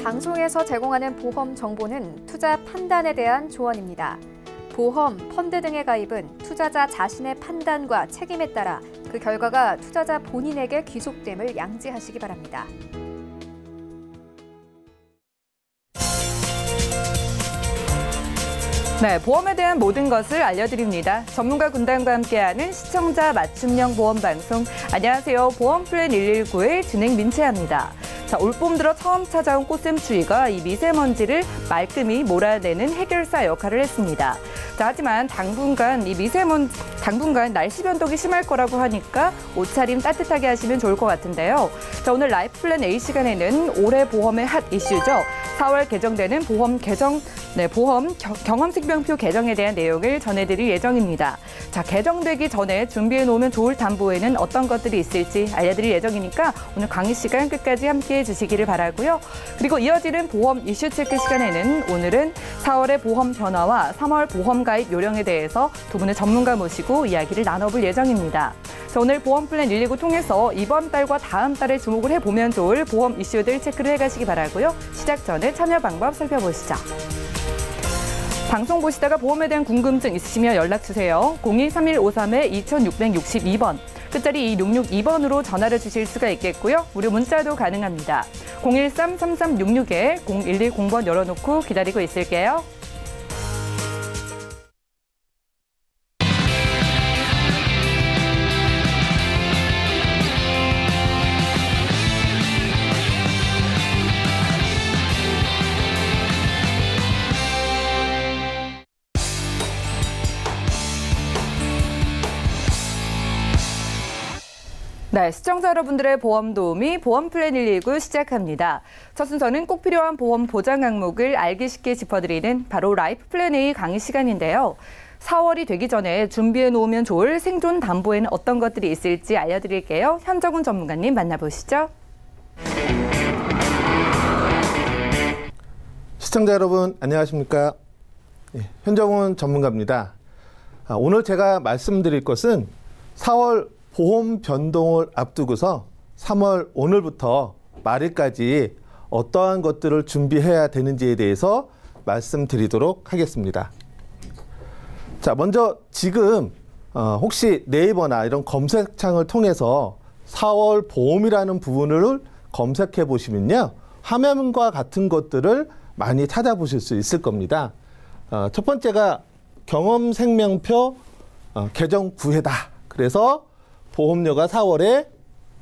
방송에서 제공하는 보험 정보는 투자 판단에 대한 조언입니다. 보험, 펀드 등의 가입은 투자자 자신의 판단과 책임에 따라 그 결과가 투자자 본인에게 귀속됨을 양지하시기 바랍니다. 네, 보험에 대한 모든 것을 알려드립니다. 전문가 군단과 함께하는 시청자 맞춤형 보험방송. 안녕하세요. 보험플랜 119의 진행 민채아입니다. 자, 올봄 들어 처음 찾아온 꽃샘추위가 이 미세먼지를 말끔히 몰아내는 해결사 역할을 했습니다. 자, 하지만 당분간 날씨 변동이 심할 거라고 하니까 옷차림 따뜻하게 하시면 좋을 것 같은데요. 자, 오늘 라이프플랜 A 시간에는 올해 보험의 핫 이슈죠. 4월 개정되는 보험 경험생명표 개정에 대한 내용을 전해드릴 예정입니다. 자, 개정되기 전에 준비해 놓으면 좋을 담보에는 어떤 것들이 있을지 알려드릴 예정이니까 오늘 강의 시간 끝까지 함께해 주시기를 바라고요. 그리고 이어지는 보험 이슈 체크 시간에는 오늘은 4월의 보험 변화와 3월 보험 가입 요령에 대해서 두 분의 전문가 모시고 이야기를 나눠볼 예정입니다. 자, 오늘 보험플랜 119 통해서 이번 달과 다음 달에 주목을 해보면 좋을 보험 이슈들 체크를 해가시기 바라고요. 시작 전에 참여 방법 살펴보시죠. 방송 보시다가 보험에 대한 궁금증 있으시면 연락주세요. 023153-2662번, 끝자리 2662번으로 전화를 주실 수가 있겠고요. 무료 문자도 가능합니다. 013-3366-0110번 열어놓고 기다리고 있을게요. 네, 시청자 여러분들의 보험 도우미 보험플랜 119 시작합니다. 첫 순서는 꼭 필요한 보험 보장 항목을 알기 쉽게 짚어드리는 바로 라이프플랜 A 강의 시간인데요. 4월이 되기 전에 준비해 놓으면 좋을 생존 담보에는 어떤 것들이 있을지 알려드릴게요. 현정훈 전문가님 만나보시죠. 시청자 여러분 안녕하십니까? 현정훈 전문가입니다. 오늘 제가 말씀드릴 것은 4월 보험 변동을 앞두고서 3월 오늘부터 말일까지 어떠한 것들을 준비해야 되는지에 대해서 말씀드리도록 하겠습니다. 자, 먼저 지금 혹시 네이버나 이런 검색창을 통해서 4월 보험이라는 부분을 검색해 보시면요, 화면과 같은 것들을 많이 찾아보실 수 있을 겁니다. 첫 번째가 경험생명표 개정 구해다. 그래서 보험료가 4월에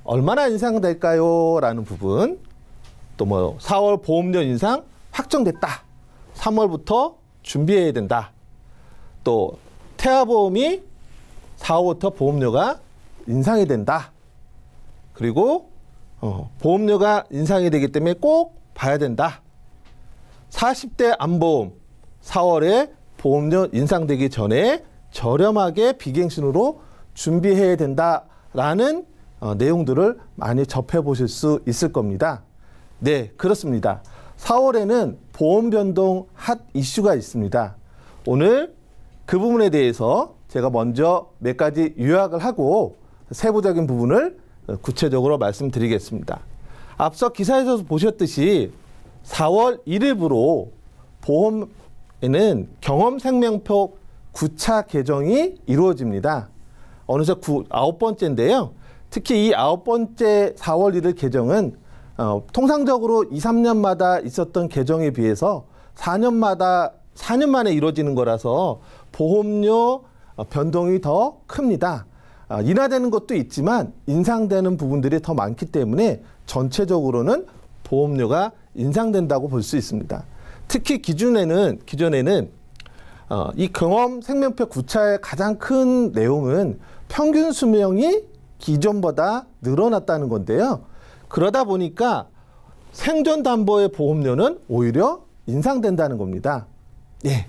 얼마나 인상될까요? 라는 부분. 또 4월 보험료 인상 확정됐다. 3월부터 준비해야 된다. 또 태아보험이 4월부터 보험료가 인상이 된다. 그리고 보험료가 인상이 되기 때문에 꼭 봐야 된다. 40대 암보험 4월에 보험료 인상되기 전에 저렴하게 비갱신으로 준비해야 된다라는 내용들을 많이 접해보실 수 있을 겁니다. 네, 그렇습니다. 4월에는 보험 변동 핫 이슈가 있습니다. 오늘 그 부분에 대해서 제가 먼저 몇 가지 요약을 하고 세부적인 부분을 구체적으로 말씀드리겠습니다. 앞서 기사에서 보셨듯이 4월 1일부로 보험에는 경험생명표 9차 개정이 이루어집니다. 어느새 9번째인데요. 특히 이 9번째 4월 1일 개정은 통상적으로 2, 3년마다 있었던 개정에 비해서 4년 만에 이루어지는 거라서 보험료 변동이 더 큽니다. 인하되는 것도 있지만 인상되는 부분들이 더 많기 때문에 전체적으로는 보험료가 인상된다고 볼 수 있습니다. 특히 기존에는 이 경험생명표 9차의 가장 큰 내용은 평균 수명이 기존보다 늘어났다는 건데요. 그러다 보니까 생존담보의 보험료는 오히려 인상된다는 겁니다. 예.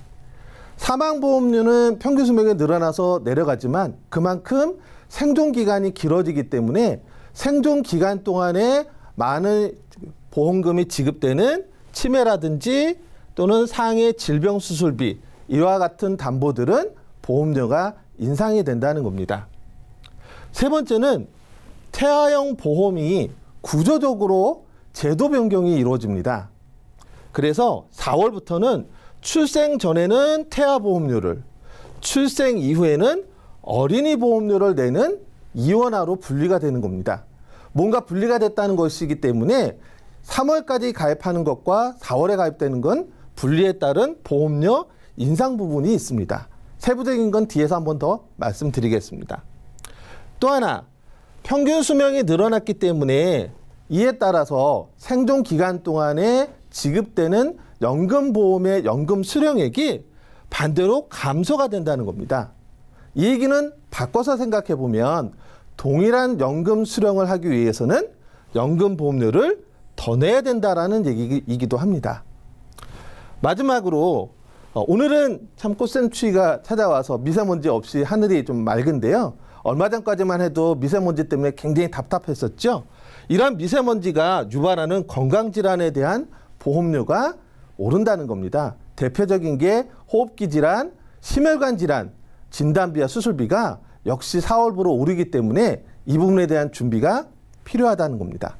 사망보험료는 평균 수명이 늘어나서 내려가지만 그만큼 생존기간이 길어지기 때문에 생존기간 동안에 많은 보험금이 지급되는 치매라든지 또는 상해 질병수술비 이와 같은 담보들은 보험료가 인상이 된다는 겁니다. 세 번째는 태아형 보험이 구조적으로 제도 변경이 이루어집니다. 그래서 4월부터는 출생 전에는 태아보험료를, 출생 이후에는 어린이 보험료를 내는 이원화로 분리가 되는 겁니다. 뭔가 분리가 됐다는 것이기 때문에 3월까지 가입하는 것과 4월에 가입되는 건 분리에 따른 보험료 인상 부분이 있습니다. 세부적인 건 뒤에서 한 번 더 말씀드리겠습니다. 또 하나, 평균 수명이 늘어났기 때문에 이에 따라서 생존 기간 동안에 지급되는 연금보험의 연금 수령액이 반대로 감소가 된다는 겁니다. 이 얘기는 바꿔서 생각해 보면 동일한 연금 수령을 하기 위해서는 연금보험료를 더 내야 된다라는 얘기이기도 합니다. 마지막으로 오늘은 참 꽃샘 추위가 찾아와서 미세먼지 없이 하늘이 좀 맑은데요. 얼마 전까지만 해도 미세먼지 때문에 굉장히 답답했었죠. 이러한 미세먼지가 유발하는 건강질환에 대한 보험료가 오른다는 겁니다. 대표적인 게 호흡기 질환, 심혈관 질환, 진단비와 수술비가 역시 4월부로 오르기 때문에 이 부분에 대한 준비가 필요하다는 겁니다.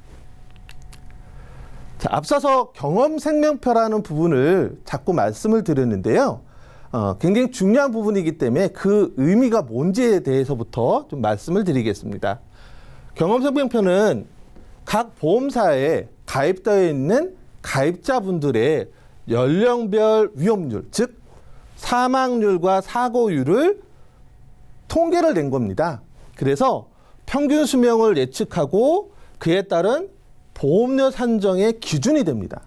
자, 앞서서 경험생명표라는 부분을 자꾸 말씀을 드렸는데요. 굉장히 중요한 부분이기 때문에 그 의미가 뭔지에 대해서부터 좀 말씀을 드리겠습니다. 경험생명표는 각 보험사에 가입되어 있는 가입자분들의 연령별 위험률, 즉 사망률과 사고율을 통계를 낸 겁니다. 그래서 평균 수명을 예측하고 그에 따른 보험료 산정의 기준이 됩니다.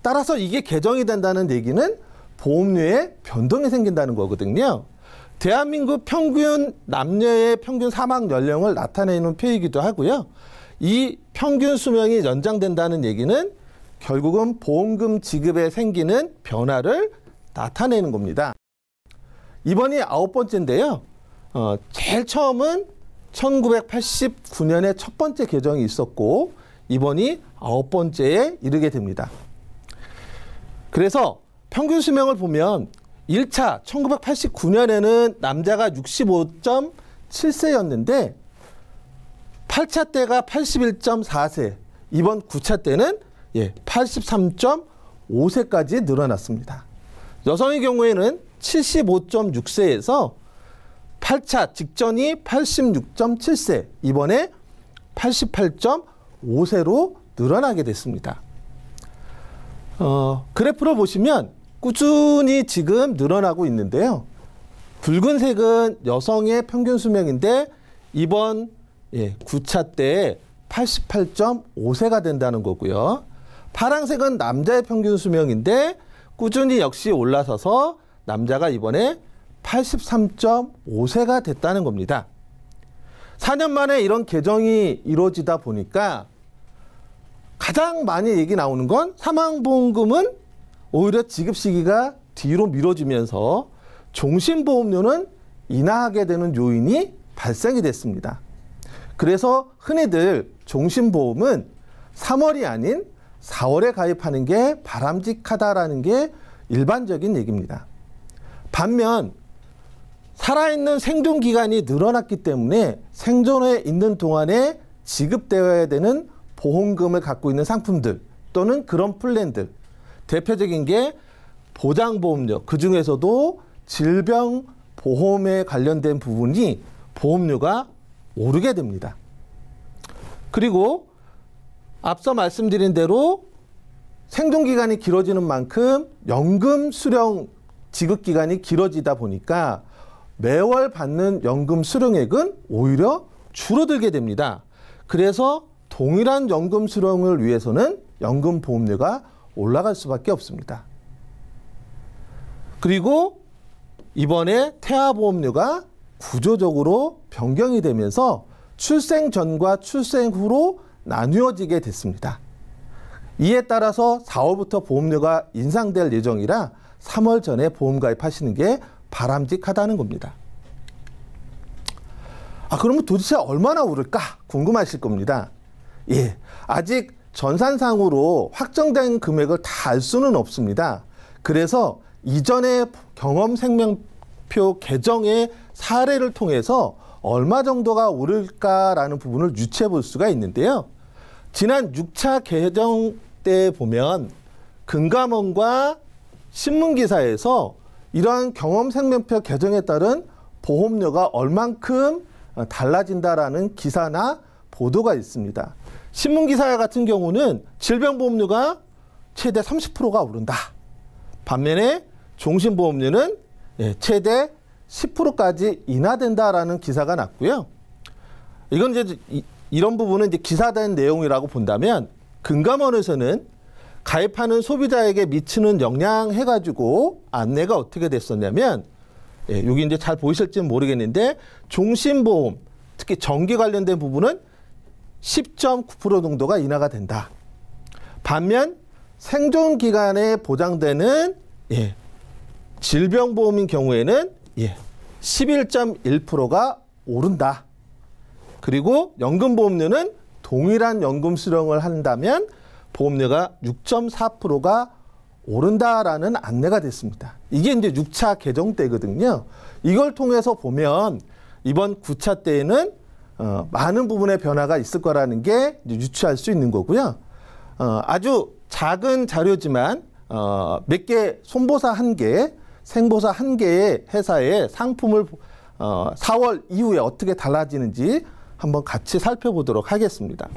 따라서 이게 개정이 된다는 얘기는 보험료에 변동이 생긴다는 거거든요. 대한민국 평균 남녀의 평균 사망 연령을 나타내는 표이기도 하고요. 이 평균 수명이 연장된다는 얘기는 결국은 보험금 지급에 생기는 변화를 나타내는 겁니다. 이번이 9번째인데요. 제일 처음은 1989년에 첫 번째 개정이 있었고 이번이 9번째에 이르게 됩니다. 그래서 평균 수명을 보면 1차 1989년에는 남자가 65.7세였는데 8차 때가 81.4세, 이번 9차 때는 83.5세까지 늘어났습니다. 여성의 경우에는 75.6세에서 8차 직전이 86.7세, 이번에 88.5세로 늘어나게 됐습니다. 그래프를 보시면 꾸준히 지금 늘어나고 있는데요. 붉은색은 여성의 평균 수명인데 이번 9차 때 88.5세가 된다는 거고요. 파란색은 남자의 평균 수명인데 꾸준히 역시 올라서서 남자가 이번에 83.5세가 됐다는 겁니다. 4년 만에 이런 개정이 이루어지다 보니까 가장 많이 얘기 나오는 건 사망보험금은 오히려 지급 시기가 뒤로 미뤄지면서 종신보험료는 인하하게 되는 요인이 발생이 됐습니다. 그래서 흔히들 종신보험은 3월이 아닌 4월에 가입하는 게 바람직하다라는 게 일반적인 얘기입니다. 반면 살아있는 생존 기간이 늘어났기 때문에 생존에 있는 동안에 지급되어야 되는 보험금을 갖고 있는 상품들 또는 그런 플랜들, 대표적인 게 보장보험료, 그중에서도 질병보험에 관련된 부분이 보험료가 오르게 됩니다. 그리고 앞서 말씀드린 대로 생존기간이 길어지는 만큼 연금 수령 지급기간이 길어지다 보니까 매월 받는 연금 수령액은 오히려 줄어들게 됩니다. 그래서 동일한 연금 수령을 위해서는 연금 보험료가 올라갈 수밖에 없습니다. 그리고 이번에 태아보험료가 구조적으로 변경이 되면서 출생 전과 출생 후로 나누어지게 됐습니다. 이에 따라서 4월부터 보험료가 인상될 예정이라 3월 전에 보험 가입하시는 게 바람직하다는 겁니다. 그러면 도대체 얼마나 오를까 궁금하실 겁니다. 아직 전산상으로 확정된 금액을 다 알 수는 없습니다. 그래서 이전의 경험생명표 개정의 사례를 통해서 얼마 정도가 오를까라는 부분을 유추해 볼 수가 있는데요. 지난 6차 개정 때 보면 금감원과 신문기사에서 이러한 경험생명표 개정에 따른 보험료가 얼만큼 달라진다라는 기사나 보도가 있습니다. 신문기사 같은 경우는 질병보험료가 최대 30%가 오른다. 반면에 종신보험료는 최대 10%까지 인하된다라는 기사가 났고요. 이건 이제 이런 부분은 이제 기사된 내용이라고 본다면 금감원에서는 가입하는 소비자에게 미치는 영향 해가지고 안내가 어떻게 됐었냐면, 여기 이제 잘 보이실지는 모르겠는데 종신보험, 특히 전기 관련된 부분은 10.9% 정도가 인하가 된다. 반면 생존 기간에 보장되는 질병보험인 경우에는 11.1%가 오른다. 그리고 연금보험료는 동일한 연금 수령을 한다면 보험료가 6.4%가 오른다라는 안내가 됐습니다. 이게 이제 6차 개정 때거든요. 이걸 통해서 보면 이번 9차 때에는 많은 부분의 변화가 있을 거라는 게 이제 유추할 수 있는 거고요. 아주 작은 자료지만 몇 개 손보사 1개, 생보사 1개의 회사의 상품을 4월 이후에 어떻게 달라지는지 한번 같이 살펴보도록 하겠습니다.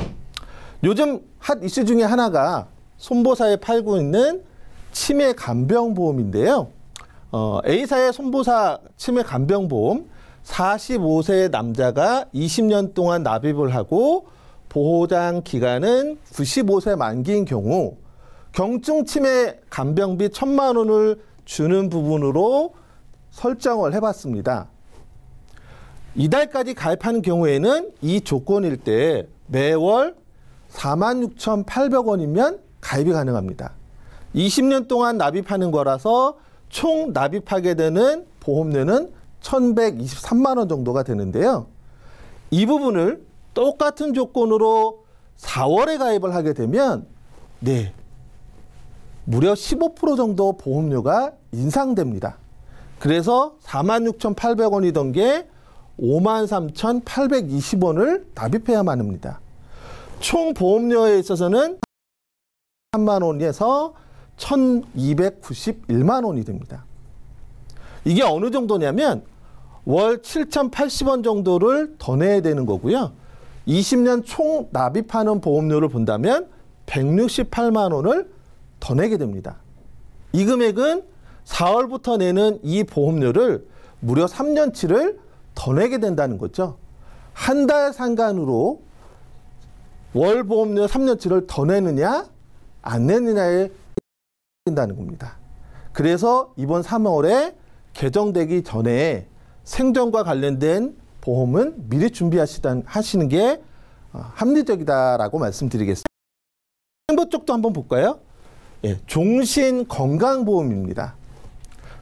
요즘 핫 이슈 중에 하나가 손보사에 팔고 있는 치매 간병보험인데요. A사의 손보사 치매 간병보험 45세 남자가 20년 동안 납입을 하고 보장 기간은 95세 만기인 경우 경증 치매 간병비 1,000만 원을 주는 부분으로 설정을 해봤습니다. 이달까지 가입하는 경우에는 이 조건일 때 매월 46,800원이면 가입이 가능합니다. 20년 동안 납입하는 거라서 총 납입하게 되는 보험료는 1,123만 원 정도가 되는데요. 이 부분을 똑같은 조건으로 4월에 가입을 하게 되면 무려 15% 정도 보험료가 인상됩니다. 그래서 46,800원이던 게 53,820원을 납입해야만 합니다. 총 보험료에 있어서는 3만 원에서 1,291만 원이 됩니다. 이게 어느 정도냐면 월 7,080원 정도를 더 내야 되는 거고요. 20년 총 납입하는 보험료를 본다면 168만 원을 더 내게 됩니다. 이 금액은 4월부터 내는 이 보험료를 무려 3년치를 더 내게 된다는 거죠. 한 달 상간으로 월 보험료 3년치를 더 내느냐 안 내느냐에 된다는 겁니다. 그래서 이번 3월에 개정되기 전에 생존과 관련된 보험은 미리 준비하시는 게 합리적이다라고 말씀드리겠습니다. 행보 쪽도 한번 볼까요? 종신건강보험입니다.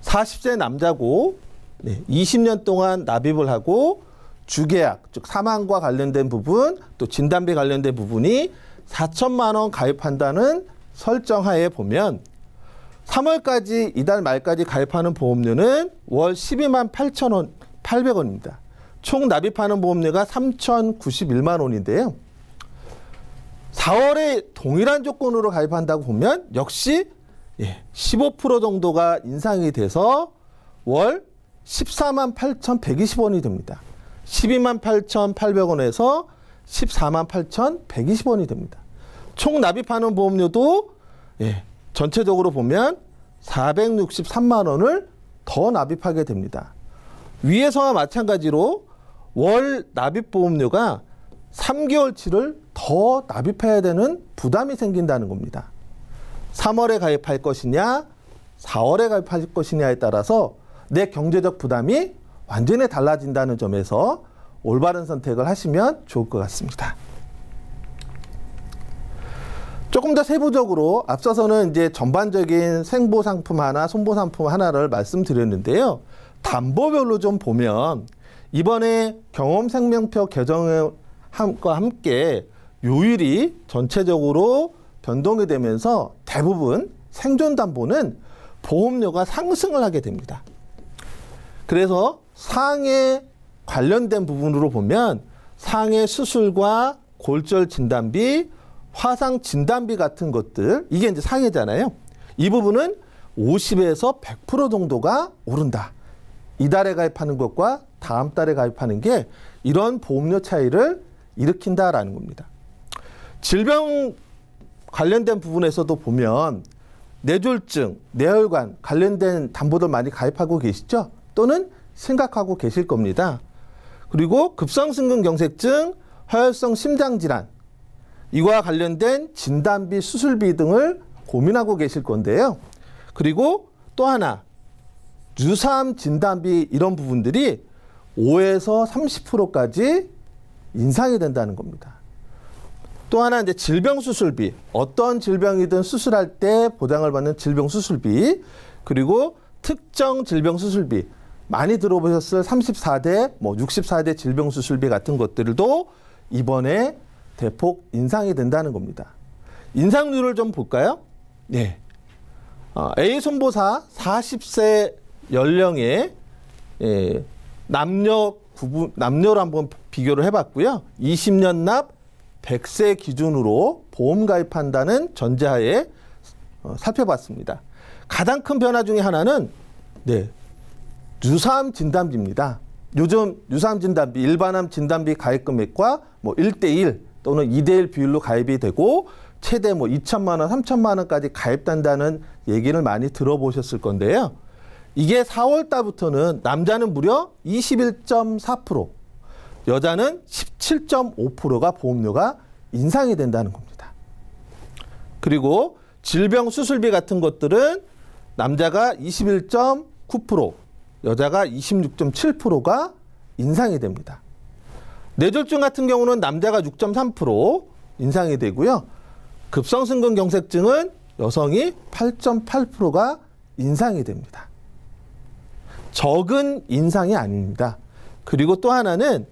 40세 남자고 20년 동안 납입을 하고 주계약, 즉 사망과 관련된 부분, 또 진단비 관련된 부분이 4천만 원 가입한다는 설정하에 보면 3월까지 이달 말까지 가입하는 보험료는 월 12만 8,800원입니다. 총 납입하는 보험료가 3,091만 원인데요. 4월에 동일한 조건으로 가입한다고 보면 역시 15% 정도가 인상이 돼서 월 14만 8,120원이 됩니다. 12만 8,800원에서 14만 8,120원이 됩니다. 총 납입하는 보험료도 전체적으로 보면 463만 원을 더 납입하게 됩니다. 위에서와 마찬가지로 월 납입 보험료가 3개월치를 더 납입해야 되는 부담이 생긴다는 겁니다. 3월에 가입할 것이냐 4월에 가입할 것이냐에 따라서 내 경제적 부담이 완전히 달라진다는 점에서 올바른 선택을 하시면 좋을 것 같습니다. 조금 더 세부적으로 앞서서는 이제 전반적인 생보 상품 하나, 손보 상품 하나를 말씀드렸는데요. 담보별로 좀 보면 이번에 경험생명표 개정과 함께 요율이 전체적으로 변동이 되면서 대부분 생존담보는 보험료가 상승을 하게 됩니다. 그래서 상해 관련된 부분으로 보면 상해 수술과 골절 진단비, 화상 진단비 같은 것들, 이게 이제 상해잖아요. 이 부분은 50에서 100% 정도가 오른다. 이달에 가입하는 것과 다음 달에 가입하는 게 이런 보험료 차이를 일으킨다라는 겁니다. 질병 관련된 부분에서도 보면 뇌졸중, 뇌혈관 관련된 담보들 많이 가입하고 계시죠? 또는 생각하고 계실 겁니다. 그리고 급성심근경색증, 허혈성 심장질환, 이와 관련된 진단비, 수술비 등을 고민하고 계실 건데요. 그리고 또 하나, 유사암 진단비 이런 부분들이 5에서 30%까지 인상이 된다는 겁니다. 또 하나 이제 질병 수술비, 어떤 질병이든 수술할 때 보장을 받는 질병 수술비, 그리고 특정 질병 수술비, 많이 들어보셨을 34대, 64대 질병 수술비 같은 것들도 이번에 대폭 인상이 된다는 겁니다. 인상률을 좀 볼까요? 네. A 손보사 40세 연령의 남녀로 한번 비교를 해봤고요. 20년 납 100세 기준으로 보험 가입한다는 전제하에 살펴봤습니다. 가장 큰 변화 중에 하나는 유사암 진단비입니다. 요즘 유사암 진단비, 일반암 진단비 가입 금액과 1대1 또는 2대1 비율로 가입이 되고 최대 2천만 원, 3천만 원까지 가입된다는 얘기를 많이 들어보셨을 건데요. 이게 4월 달부터는 남자는 무려 21.4%, 여자는 17.5%가 보험료가 인상이 된다는 겁니다. 그리고 질병 수술비 같은 것들은 남자가 21.9%, 여자가 26.7%가 인상이 됩니다. 뇌졸중 같은 경우는 남자가 6.3% 인상이 되고요. 급성심근경색증은 여성이 8.8%가 인상이 됩니다. 적은 인상이 아닙니다. 그리고 또 하나는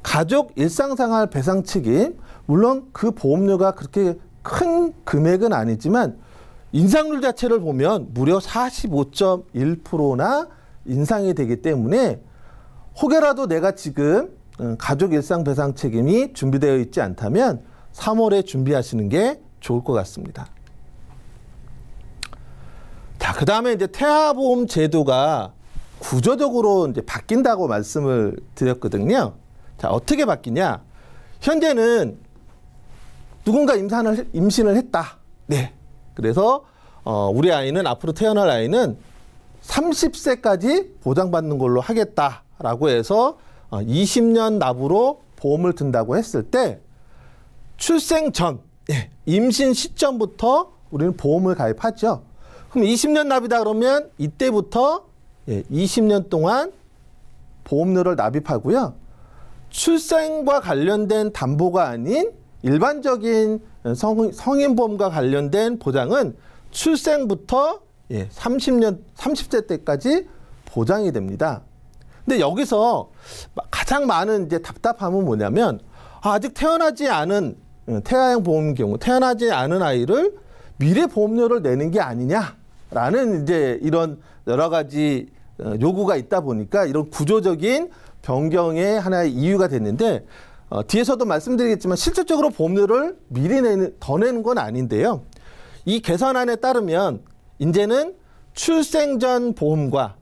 가족 일상생활 배상 책임, 물론 그 보험료가 그렇게 큰 금액은 아니지만 인상률 자체를 보면 무려 45.1%나 인상이 되기 때문에 혹여라도 내가 지금 가족 일상 배상 책임이 준비되어 있지 않다면 3월에 준비하시는 게 좋을 것 같습니다. 자, 그 다음에 이제 태아보험 제도가 구조적으로 이제 바뀐다고 말씀을 드렸거든요. 자, 어떻게 바뀌냐? 현재는 누군가 임신을 했다. 네. 그래서 우리 아이는 앞으로 태어날 아이는 30세까지 보장받는 걸로 하겠다라고 해서 20년 납으로 보험을 든다고 했을 때 출생 전, 임신 시점부터 우리는 보험을 가입하죠. 그럼 20년 납이다 그러면 이때부터 20년 동안 보험료를 납입하고요. 출생과 관련된 담보가 아닌 일반적인 성인보험과 관련된 보장은 출생부터 30세 때까지 보장이 됩니다. 근데 여기서 가장 많은 이제 답답함은 뭐냐면 아직 태어나지 않은 태아형 보험 경우 태어나지 않은 아이를 미래 보험료를 내는 게 아니냐라는 이제 이런 여러 가지 요구가 있다 보니까 이런 구조적인 변경의 하나의 이유가 됐는데 뒤에서도 말씀드리겠지만 실질적으로 보험료를 미리 더 내는 건 아닌데요. 이 개선안에 따르면 이제는 출생 전 보험과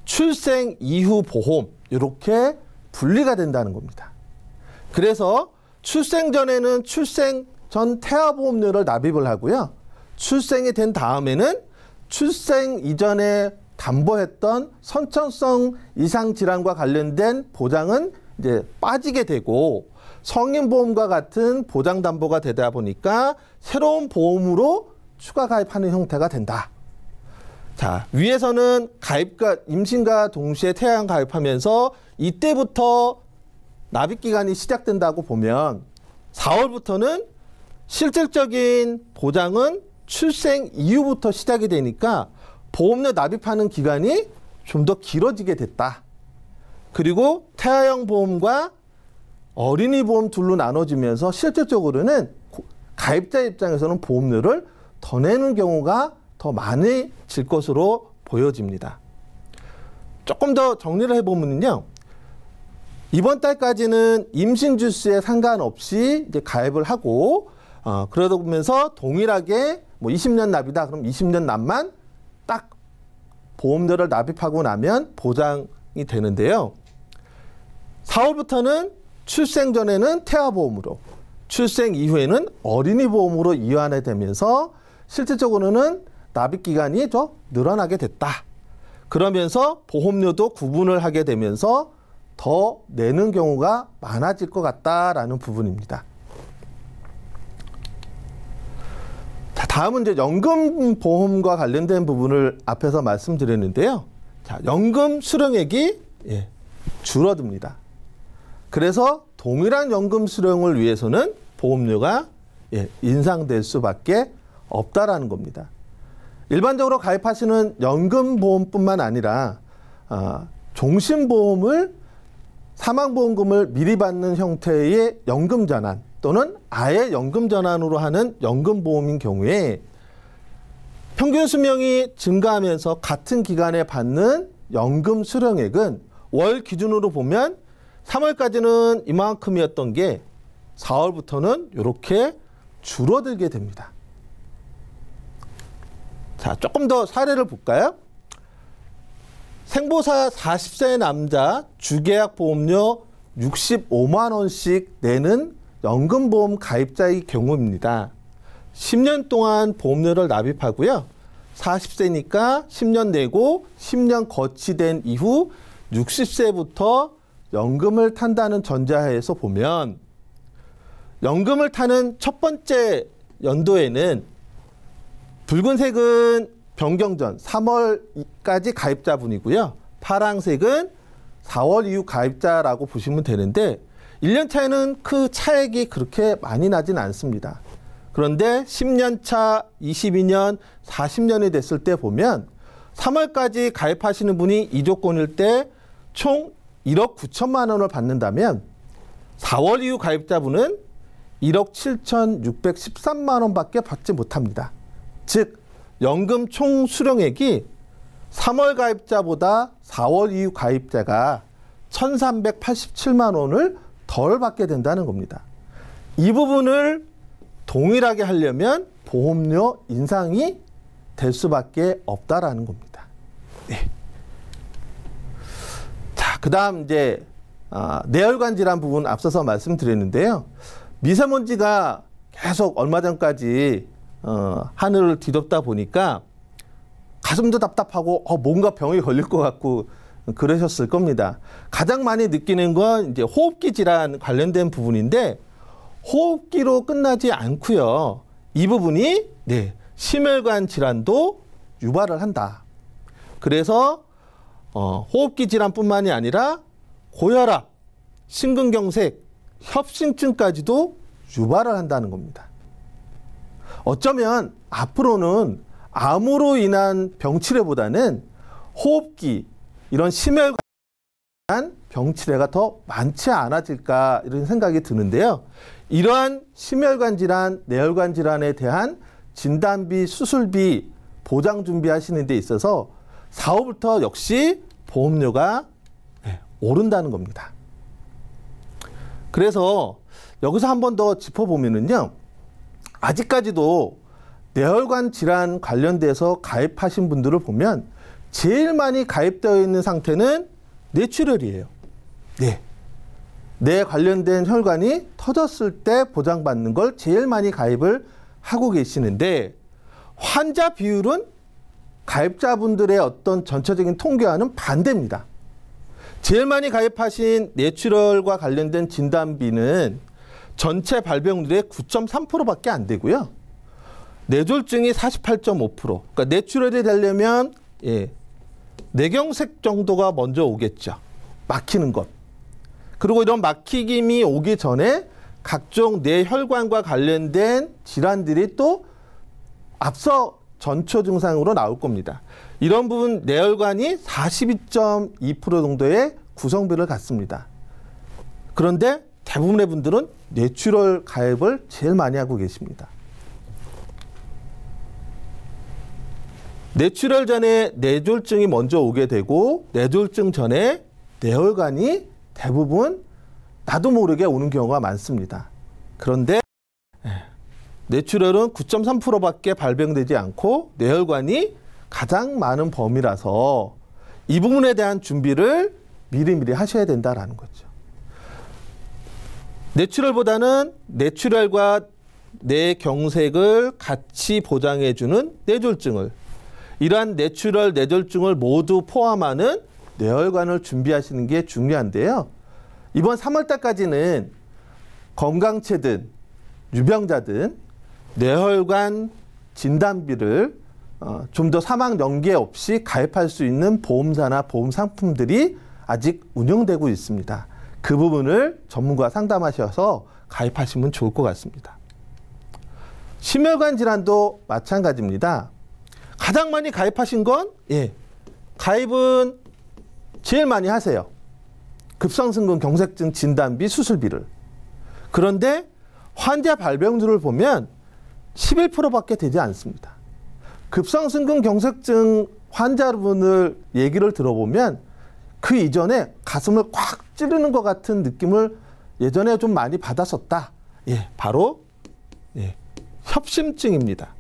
출생 이후 보험 이렇게 분리가 된다는 겁니다. 그래서 출생 전에는 출생 전 태아보험료를 납입을 하고요. 출생이 된 다음에는 출생 이전에 담보했던 선천성 이상 질환과 관련된 보장은 이제 빠지게 되고 성인보험과 같은 보장 담보가 되다 보니까 새로운 보험으로 추가 가입하는 형태가 된다. 자, 위에서는 임신과 동시에 태아형 가입하면서 이때부터 납입 기간이 시작된다고 보면 4월부터는 실질적인 보장은 출생 이후부터 시작이 되니까 보험료 납입하는 기간이 좀 더 길어지게 됐다. 그리고 태아형 보험과 어린이 보험 둘로 나눠지면서 실질적으로는 가입자 입장에서는 보험료를 더 내는 경우가 더 많아질 것으로 보여집니다. 조금 더 정리를 해보면요. 이번 달까지는 임신 주수에 상관없이 이제 가입을 하고 그러다 보면서 동일하게 뭐 20년 납이다. 그럼 20년 납만 딱 보험료를 납입하고 나면 보장이 되는데요. 4월부터는 출생 전에는 태아보험으로, 출생 이후에는 어린이 보험으로 이완되면서 실질적으로는 납입 기간이 더 늘어나게 됐다. 그러면서 보험료도 구분을 하게 되면서 더 내는 경우가 많아질 것 같다라는 부분입니다. 자, 다음은 이제 연금보험과 관련된 부분을 앞에서 말씀드렸는데요. 자, 연금 수령액이 줄어듭니다. 그래서 동일한 연금 수령을 위해서는 보험료가 인상될 수밖에 없다라는 겁니다. 일반적으로 가입하시는 연금보험뿐만 아니라 종신보험을 사망보험금을 미리 받는 형태의 연금전환 또는 아예 연금전환으로 하는 연금보험인 경우에 평균 수명이 증가하면서 같은 기간에 받는 연금 수령액은 월 기준으로 보면 3월까지는 이만큼이었던 게 4월부터는 이렇게 줄어들게 됩니다. 자, 조금 더 사례를 볼까요? 생보사 40세 남자 주계약 보험료 65만 원씩 내는 연금보험 가입자의 경우입니다. 10년 동안 보험료를 납입하고요. 40세니까 10년 내고 10년 거치된 이후 60세부터 연금을 탄다는 전제하에서 보면 연금을 타는 첫 번째 연도에는 붉은색은 변경 전 3월까지 가입자분이고요. 파란색은 4월 이후 가입자라고 보시면 되는데 1년 차에는 그 차액이 그렇게 많이 나진 않습니다. 그런데 10년 차, 22년, 40년이 됐을 때 보면 3월까지 가입하시는 분이 이 조건일 때 총 1억 9천만 원을 받는다면 4월 이후 가입자분은 1억 7,613만 원밖에 받지 못합니다. 즉 연금 총 수령액이 3월 가입자보다 4월 이후 가입자가 1,387만 원을 덜 받게 된다는 겁니다. 이 부분을 동일하게 하려면 보험료 인상이 될 수밖에 없다라는 겁니다. 네. 자, 그다음 이제 뇌혈관 질환 부분 앞서서 말씀드렸는데요. 미세먼지가 계속 얼마 전까지 하늘을 뒤덮다 보니까 가슴도 답답하고 뭔가 병이 걸릴 것 같고 그러셨을 겁니다. 가장 많이 느끼는 건 이제 호흡기 질환 관련된 부분인데 호흡기로 끝나지 않고요. 이 부분이 심혈관 질환도 유발을 한다. 그래서 호흡기 질환뿐만이 아니라 고혈압, 심근경색, 협심증까지도 유발을 한다는 겁니다. 어쩌면 앞으로는 암으로 인한 병치레보다는 호흡기, 이런 심혈관 병치레가 더 많지 않아질까 이런 생각이 드는데요. 이러한 심혈관 질환, 뇌혈관 질환에 대한 진단비, 수술비, 보장 준비하시는 데 있어서 4월부터 역시 보험료가 오른다는 겁니다. 그래서 여기서 한 번 더 짚어보면은요. 아직까지도 뇌혈관 질환 관련돼서 가입하신 분들을 보면 제일 많이 가입되어 있는 상태는 뇌출혈이에요. 뇌 관련된 혈관이 터졌을 때 보장받는 걸 제일 많이 가입을 하고 계시는데 환자 비율은 가입자분들의 어떤 전체적인 통계와는 반대입니다. 제일 많이 가입하신 뇌출혈과 관련된 진단비는 전체 발병률의 9.3%밖에 안 되고요. 뇌졸중이 48.5%. 그러니까 뇌출혈이 되려면 뇌경색 정도가 먼저 오겠죠. 막히는 것. 그리고 이런 막히김이 오기 전에 각종 뇌혈관과 관련된 질환들이 또 앞서 전초 증상으로 나올 겁니다. 이런 부분 뇌혈관이 42.2% 정도의 구성비를 갖습니다. 그런데 대부분의 분들은 뇌출혈 가입을 제일 많이 하고 계십니다. 뇌출혈 전에 뇌졸중이 먼저 오게 되고 뇌졸중 전에 뇌혈관이 대부분 나도 모르게 오는 경우가 많습니다. 그런데 뇌출혈은 9.3%밖에 발병되지 않고 뇌혈관이 가장 많은 범위라서 이 부분에 대한 준비를 미리미리 하셔야 된다라는 거죠. 뇌출혈보다는 뇌출혈과 뇌경색을 같이 보장해주는 뇌졸중을, 이러한 뇌출혈, 뇌졸중을 모두 포함하는 뇌혈관을 준비하시는 게 중요한데요. 이번 3월달까지는 건강체든 유병자든 뇌혈관 진단비를 좀 더 사망 연계 없이 가입할 수 있는 보험사나 보험 상품들이 아직 운영되고 있습니다. 그 부분을 전문가와 상담하셔서 가입하시면 좋을 것 같습니다. 심혈관 질환도 마찬가지입니다. 가장 많이 가입하신 건 가입은 제일 많이 하세요. 급성심근 경색증 진단비 수술비를. 그런데 환자 발병률을 보면 11%밖에 되지 않습니다. 급성심근 경색증 환자분을 얘기를 들어보면 그 이전에 가슴을 꽉 찌르는 것 같은 느낌을 예전에 좀 많이 받았었다. 바로 협심증입니다.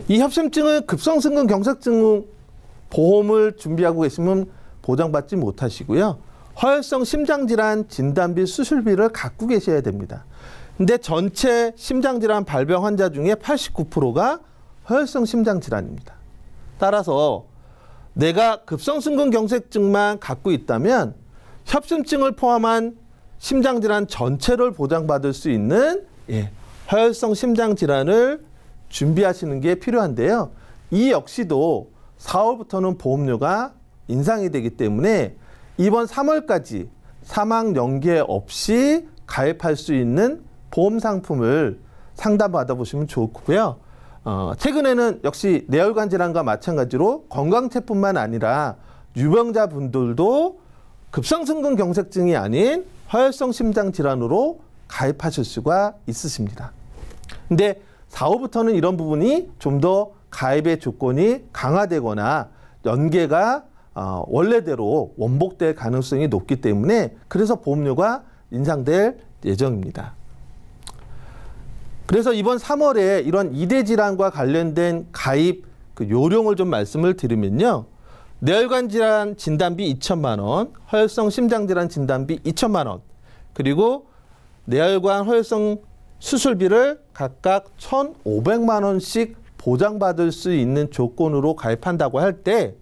이 협심증은 급성심근 경색증 보험을 준비하고 계시면 보장받지 못하시고요. 허혈성 심장질환 진단비 수술비를 갖고 계셔야 됩니다. 근데 전체 심장질환 발병 환자 중에 89%가 허혈성 심장질환입니다. 따라서 내가 급성심근 경색증만 갖고 있다면 협심증을 포함한 심장질환 전체를 보장받을 수 있는 허혈성 심장질환을 준비하시는 게 필요한데요. 이 역시도 4월부터는 보험료가 인상이 되기 때문에 이번 3월까지 사망 연계 없이 가입할 수 있는 보험 상품을 상담받아 보시면 좋고요. 최근에는 역시 뇌혈관 질환과 마찬가지로 건강체뿐만 아니라 유병자분들도 급성심근 경색증이 아닌 허혈성 심장 질환으로 가입하실 수가 있으십니다. 근데 4월부터는 이런 부분이 좀 더 가입의 조건이 강화되거나 연계가 원래대로 원복될 가능성이 높기 때문에 그래서 보험료가 인상될 예정입니다. 그래서 이번 3월에 이런 이대 질환과 관련된 가입 요령을 좀 말씀을 드리면요. 뇌혈관 질환 진단비 2천만 원, 허혈성 심장질환 진단비 2천만 원, 그리고 뇌혈관 허혈성 수술비를 각각 1,500만 원씩 보장받을 수 있는 조건으로 가입한다고 할 때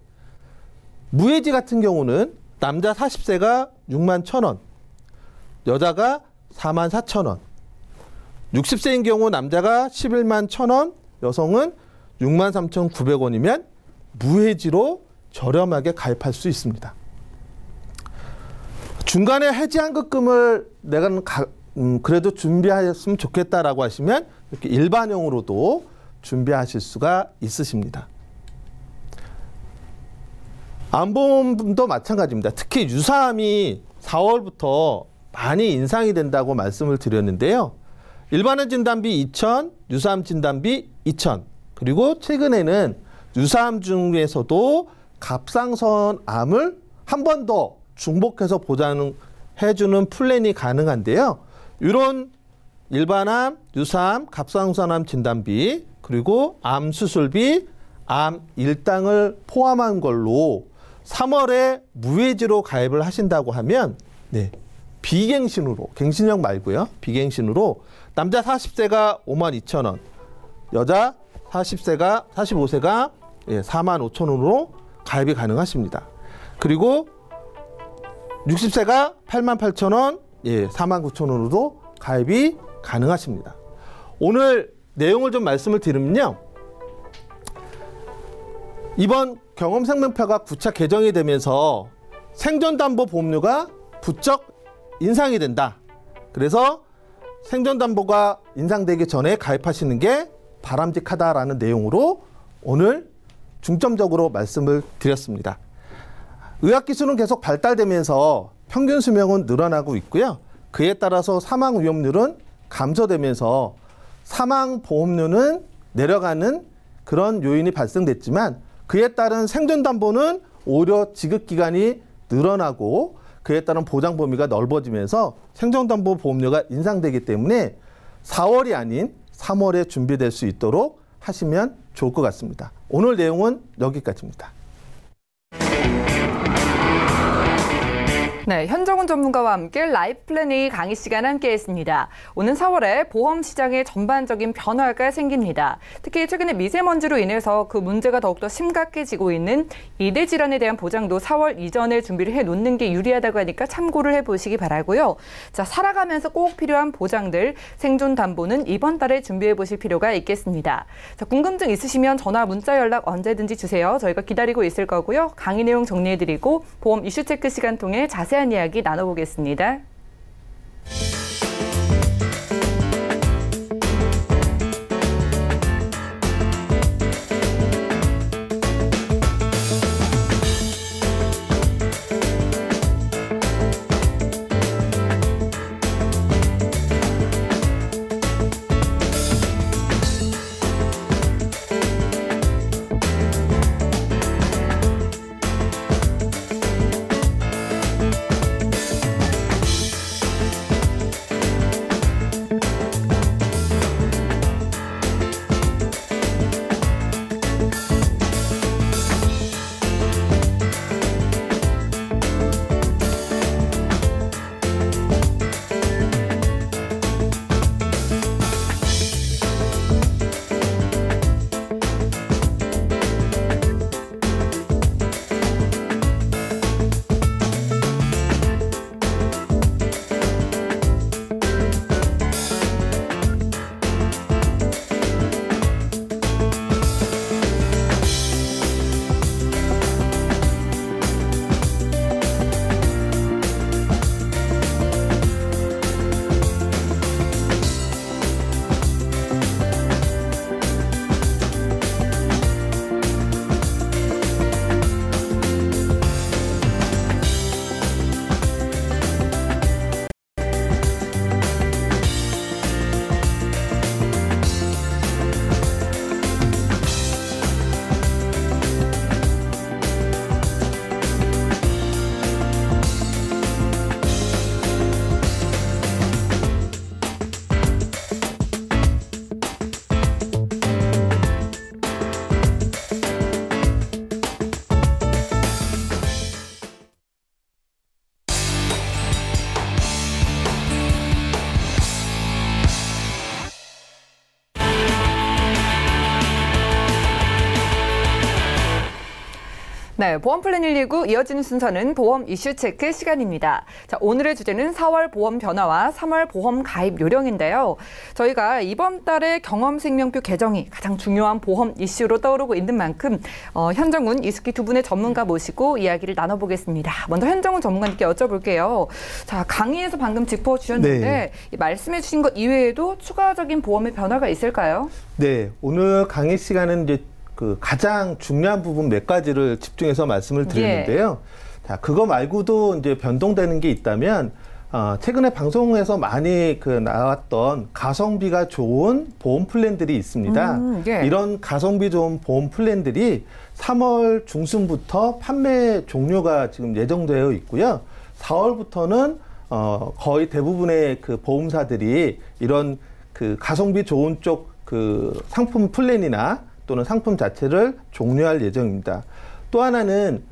무해지 같은 경우는 남자 40세가 6만 1,000원, 여자가 4만 4,000원, 60세인 경우 남자가 11만 1,000원, 여성은 6만 3,900원이면 무해지로 저렴하게 가입할 수 있습니다. 중간에 해지환급금을 내가 그래도 준비하셨으면 좋겠다라고 하시면 이렇게 일반형으로도 준비하실 수가 있으십니다. 암보험도 마찬가지입니다. 특히 유사암이 4월부터 많이 인상이 된다고 말씀을 드렸는데요. 일반암 진단비 2,000, 유사암 진단비 2,000, 그리고 최근에는 유사암 중에서도 갑상선암을 한 번 더 중복해서 보장해주는 플랜이 가능한데요. 이런 일반암, 유사암, 갑상선암 진단비, 그리고 암 수술비, 암 일당을 포함한 걸로 3월에 무해지로 가입을 하신다고 하면 비갱신으로, 갱신형 말고요. 비갱신으로 남자 40세가 52,000원, 여자 45세가 45,000원으로 가입이 가능하십니다. 그리고 60세가 88,000원, 49,000원으로도 가입이 가능하십니다. 오늘 내용을 좀 말씀을 드리면요. 이번 경험생명표가 9차 개정이 되면서 생존담보보험료가 부쩍 인상이 된다. 그래서 생존담보가 인상되기 전에 가입하시는 게 바람직하다라는 내용으로 오늘 중점적으로 말씀을 드렸습니다. 의학기술은 계속 발달되면서 평균 수명은 늘어나고 있고요. 그에 따라서 사망 위험률은 감소되면서 사망보험료는 내려가는 그런 요인이 발생됐지만 그에 따른 생존담보는 오히려 지급기간이 늘어나고 그에 따른 보장 범위가 넓어지면서 생존담보 보험료가 인상되기 때문에 4월이 아닌 3월에 준비될 수 있도록 하시면 좋을 것 같습니다. 오늘 내용은 여기까지입니다. 네, 현정훈 전문가와 함께 라이프 플래닝 강의 시간 함께했습니다. 오는 4월에 보험 시장에 전반적인 변화가 생깁니다. 특히 최근에 미세먼지로 인해서 그 문제가 더욱더 심각해지고 있는 이대 질환에 대한 보장도 4월 이전에 준비를 해놓는 게 유리하다고 하니까 참고를 해보시기 바라고요. 자, 살아가면서 꼭 필요한 보장들, 생존 담보는 이번 달에 준비해보실 필요가 있겠습니다. 자, 궁금증 있으시면 전화, 문자 연락 언제든지 주세요. 저희가 기다리고 있을 거고요. 강의 내용 정리해드리고 보험 이슈 체크 시간 통해 자세한 이야기 나눠보겠습니다. 네, 보험 플랜 119 이어지는 순서는 보험 이슈 체크 시간입니다. 자, 오늘의 주제는 4월 보험 변화와 3월 보험 가입 요령인데요. 저희가 이번 달에 경험생명표 개정이 가장 중요한 보험 이슈로 떠오르고 있는 만큼 현정훈, 이숙희 두 분의 전문가 모시고 이야기를 나눠보겠습니다. 먼저 현정훈 전문가님께 여쭤볼게요. 자, 강의에서 방금 짚어주셨는데 말씀해 주신 것 이외에도 추가적인 보험의 변화가 있을까요? 네, 오늘 강의 시간은 이제 가장 중요한 부분 몇 가지를 집중해서 말씀을 드렸는데요. 자, 그거 말고도 이제 변동되는 게 있다면, 최근에 방송에서 많이 나왔던 가성비가 좋은 보험 플랜들이 있습니다. 이런 가성비 좋은 보험 플랜들이 3월 중순부터 판매 종료가 지금 예정되어 있고요. 4월부터는 거의 대부분의 보험사들이 이런 가성비 좋은 쪽 상품 플랜이나 또는 상품 자체를 종료할 예정입니다. 또 하나는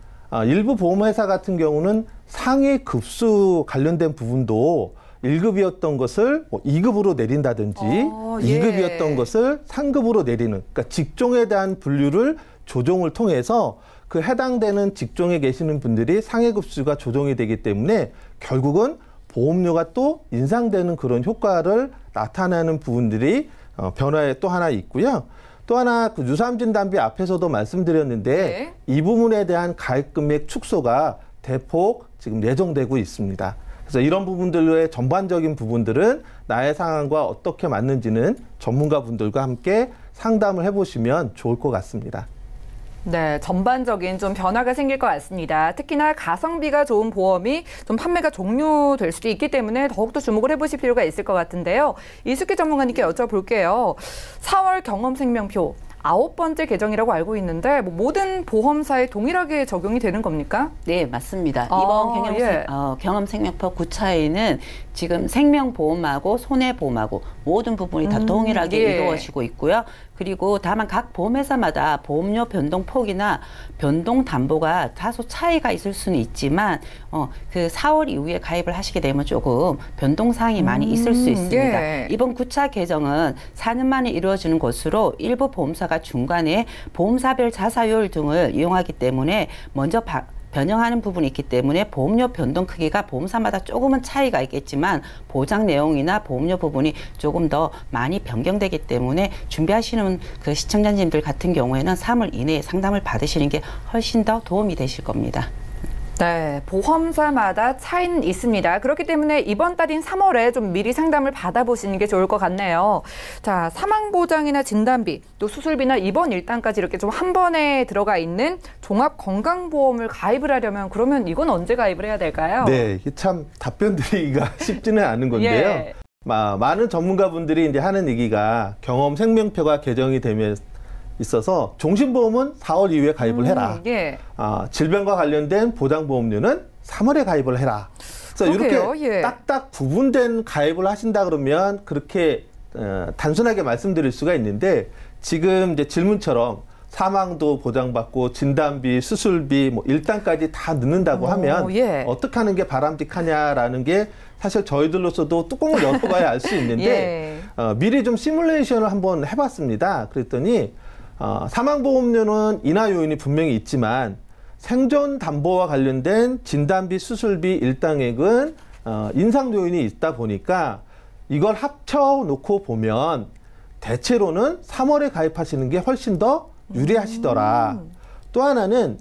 일부 보험회사 같은 경우는 상위 급수 관련된 부분도 1급이었던 것을 2급으로 내린다든지 2급이었던 것을 3급으로 내리는, 그러니까 직종에 대한 분류를 조정을 통해서 그 해당되는 직종에 계시는 분들이 상위 급수가 조정이 되기 때문에 결국은 보험료가 또 인상되는 그런 효과를 나타내는 부분들이 변화에 또 하나 있고요. 또 하나 유사암진단비 앞에서도 말씀드렸는데 이 부분에 대한 가입 금액 축소가 대폭 지금 예정되고 있습니다. 그래서 이런 부분들의 전반적인 부분들은 나의 상황과 어떻게 맞는지는 전문가분들과 함께 상담을 해보시면 좋을 것 같습니다. 네, 전반적인 좀 변화가 생길 것 같습니다. 특히나 가성비가 좋은 보험이 좀 판매가 종료될 수도 있기 때문에 더욱더 주목을 해보실 필요가 있을 것 같은데요. 이숙희 전문가님께 여쭤볼게요. 4월 경험생명표 9번째 개정이라고 알고 있는데 뭐 모든 보험사에 동일하게 적용이 되는 겁니까? 네, 맞습니다. 이번 예. 경험생명표 9차에는 지금 생명보험하고 손해보험하고 모든 부분이 다 동일하게 예. 이루어지고 있고요. 그리고 다만 각 보험회사마다 보험료 변동폭이나 변동 담보가 다소 차이가 있을 수는 있지만 그 4월 이후에 가입을 하시게 되면 조금 변동사항이 많이 있을 수 있습니다. 예. 이번 9차 개정은 4년 만에 이루어지는 것으로 일부 보험사가 중간에 보험사별 자사율 등을 이용하기 때문에 먼저 변형하는 부분이 있기 때문에 보험료 변동 크기가 보험사마다 조금은 차이가 있겠지만 보장 내용이나 보험료 부분이 조금 더 많이 변경되기 때문에 준비하시는 그 시청자님들 같은 경우에는 3월 이내에 상담을 받으시는 게 훨씬 더 도움이 되실 겁니다. 네, 보험사마다 차이는 있습니다. 그렇기 때문에 이번 달인 3월에 좀 미리 상담을 받아보시는 게 좋을 것 같네요. 자, 사망보장이나 진단비, 또 수술비나 입원 일당까지 이렇게 좀 한 번에 들어가 있는 종합건강보험을 가입을 하려면 그러면 이건 언제 가입을 해야 될까요? 네, 이게 참 답변 드리기가 쉽지는 않은 건데요. 예. 많은 전문가분들이 이제 하는 얘기가 경험 생명표가 개정이 되면 있어서 종신보험은 4월 이후에 가입을 해라. 예. 질병과 관련된 보장보험료는 3월에 가입을 해라. 그래서 그러게요. 이렇게 예. 딱딱 구분된 가입을 하신다 그러면 그렇게 단순하게 말씀드릴 수가 있는데 지금 이제 질문처럼 사망도 보장받고 진단비, 수술비, 뭐 일당까지 다 넣는다고 하면 예. 어떻게 하는 게 바람직하냐라는 게 사실 저희들로서도 뚜껑을 열어봐야 알 수 있는데 예. 미리 좀 시뮬레이션을 한번 해봤습니다. 그랬더니 사망보험료는 인하 요인이 분명히 있지만 생존 담보와 관련된 진단비, 수술비, 일당액은 인상 요인이 있다 보니까 이걸 합쳐놓고 보면 대체로는 3월에 가입하시는 게 훨씬 더 유리하시더라. 또 하나는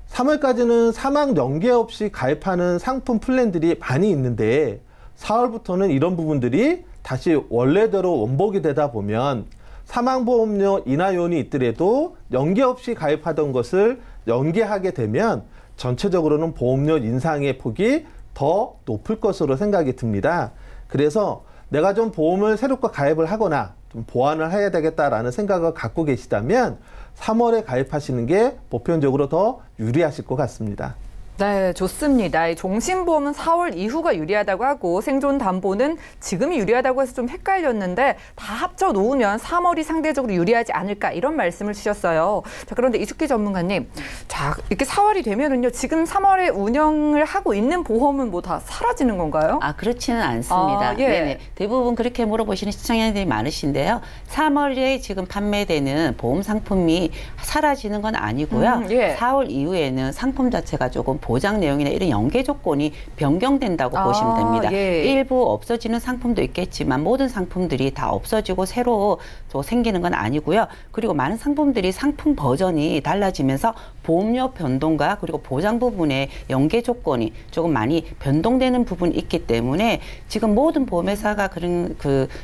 3월까지는 사망 연계 없이 가입하는 상품 플랜들이 많이 있는데 4월부터는 이런 부분들이 다시 원래대로 원복이 되다 보면 사망보험료 인하 요인이 있더라도 연계 없이 가입하던 것을 연계하게 되면 전체적으로는 보험료 인상의 폭이 더 높을 것으로 생각이 듭니다. 그래서 내가 좀 보험을 새롭게 가입을 하거나 좀 보완을 해야 되겠다라는 생각을 갖고 계시다면 3월에 가입하시는 게 보편적으로 더 유리하실 것 같습니다. 네, 좋습니다. 이 종신보험은 4월 이후가 유리하다고 하고 생존담보는 지금이 유리하다고 해서 좀 헷갈렸는데 다 합쳐 놓으면 3월이 상대적으로 유리하지 않을까 이런 말씀을 주셨어요. 자, 그런데 이숙희 전문가님, 자 이렇게 4월이 되면은요 지금 3월에 운영을 하고 있는 보험은 뭐 다 사라지는 건가요? 그렇지는 않습니다. 예. 네네. 대부분 그렇게 물어보시는 시청자들이 많으신데요. 3월에 지금 판매되는 보험 상품이 사라지는 건 아니고요. 예. 4월 이후에는 상품 자체가 조금 보장 내용이나 이런 연계 조건이 변경된다고 보시면 됩니다. 예. 일부 없어지는 상품도 있겠지만 모든 상품들이 다 없어지고 새로 생기는 건 아니고요. 그리고 많은 상품들이 상품 버전이 달라지면서 보험료 변동과 그리고 보장 부분의 연계 조건이 조금 많이 변동되는 부분이 있기 때문에 지금 모든 보험회사가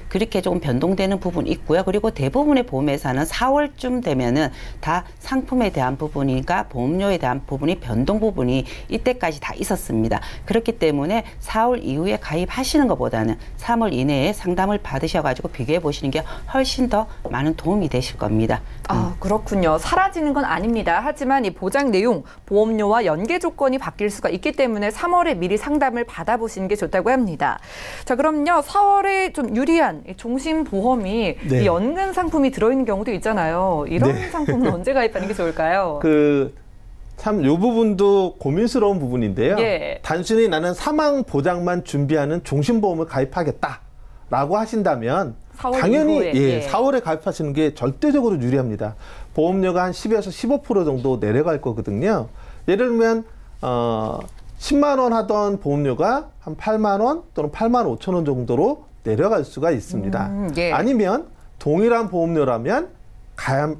그렇게 조금 변동되는 부분이 있고요. 그리고 대부분의 보험회사는 4월쯤 되면은 다 상품에 대한 부분이니까 보험료에 대한 부분이 변동 부분이 이때까지 다 있었습니다. 그렇기 때문에 4월 이후에 가입하시는 것보다는 3월 이내에 상담을 받으셔가지고 비교해 보시는 게 훨씬 더 많은 도움이 되실 겁니다. 그렇군요. 사라지는 건 아닙니다. 하지만 이 보장 내용, 보험료와 연계 조건이 바뀔 수가 있기 때문에 3월에 미리 상담을 받아보시는 게 좋다고 합니다. 자, 그럼요. 4월에 좀 유리한 종신보험이 네. 이 연금 상품이 들어있는 경우도 있잖아요. 이런 네. 상품은 언제 가입하는 게 좋을까요? 참 이 부분도 고민스러운 부분인데요. 예. 단순히 나는 사망 보장만 준비하는 종신보험을 가입하겠다라고 하신다면 4월 당연히 이후에, 4월에 가입하시는 게 절대적으로 유리합니다. 보험료가 한 10에서 15% 정도 내려갈 거거든요. 예를 들면 10만 원 하던 보험료가 한 8만 원 또는 8만 5천 원 정도로 내려갈 수가 있습니다. 예. 아니면 동일한 보험료라면